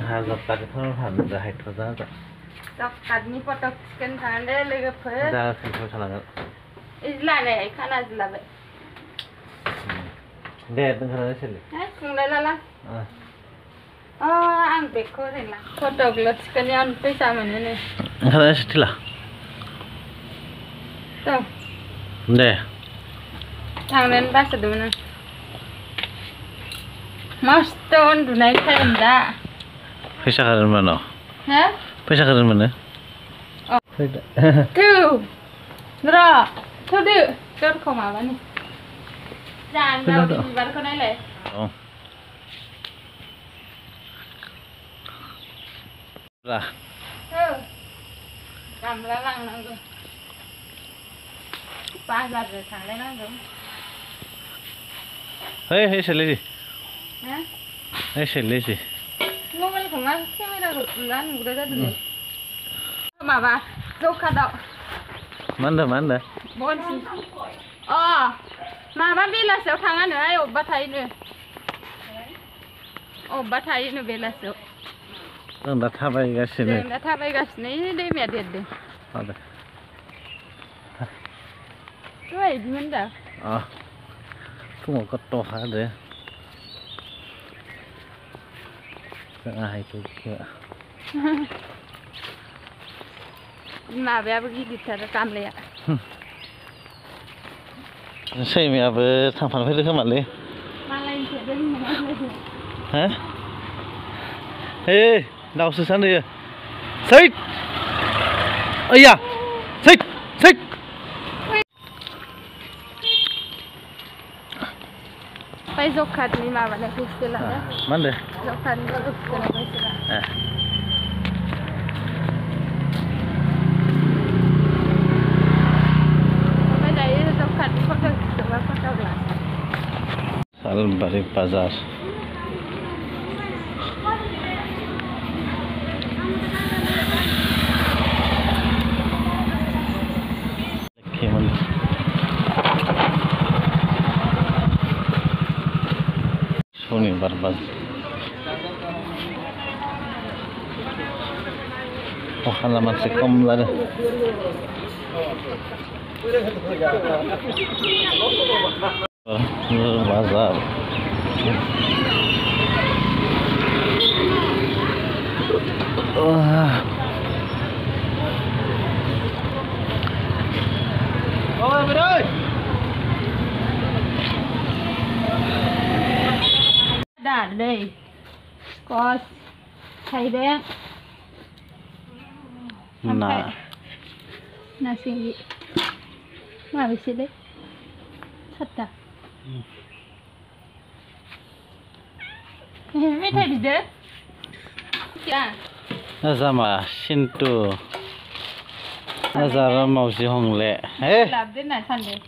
Hà dọc cắt không hẳn ra hết thôi ra. Dọc cắt ní pot of skin thằng đấy lấy cái phơi. Ra thì thôi sao là. Ít lại này khá là gì là vậy. Đẹp từng cái đấy xem đi. Đấy, không lấy là. Ăn bịch thôi thì là. Pot of skin ăn tới sao mà nữa này. Cái đấy thì là. Đâu. Đây. Thằng nên bác sẽ đúng không? Mustard du này thêm đã. Pesa kalian mana? Hả? Pesa kalian mana? Two. Ra. Thôi đi. Cho không mà bạn. Dàn đâu đi bạn con này lại. Ra. Cầm lá lăng nó rồi. Ba giật rồi thẳng lên nó đúng. Hey, sel gì? Hả? Hey, sel gì? Ngô bên không ăn, cái mấy đâu được ăn được ra được. Mà bà, dâu khát đậu. Mana? Bốn xí. Mà bà biết là sao thằng ăn nữa ai ốp bắt thấy nữa. Ốp bắt thấy nữa biết là sao. Đã thắp ai cái gì này? Đã thắp ai cái này đi mẹ điệt đi. Ada. Rồi đi mình đâu? Không có to hả đấy? Cái ai cũng kia. Mà bé bagi đi theo cam lấy. Xây mẹ với thằng Phan phải được không bạn đi? Mà lên sẽ đứng mà lên. Hả? Ê, đau sự sẵn đi. Xích! Ây da! Xích! Phải dốc khát đi mà bạn lại thích cái là đấy. Mana deh? Dốc khát đi dốc cái là phải là. Bây giờ dốc khát đi foto lah. Balik Bazar. Sony barbaz. Halaman sekom lah. Bazar. Ơi. Đã đây. Có thầy đen. Nà xin gì? Mà bị xin đấy. Thật à? Mấy thầy đi đấy? Kìa. Nazama Shinto. Nazara mau si hong le. Làm thế này thân đấy.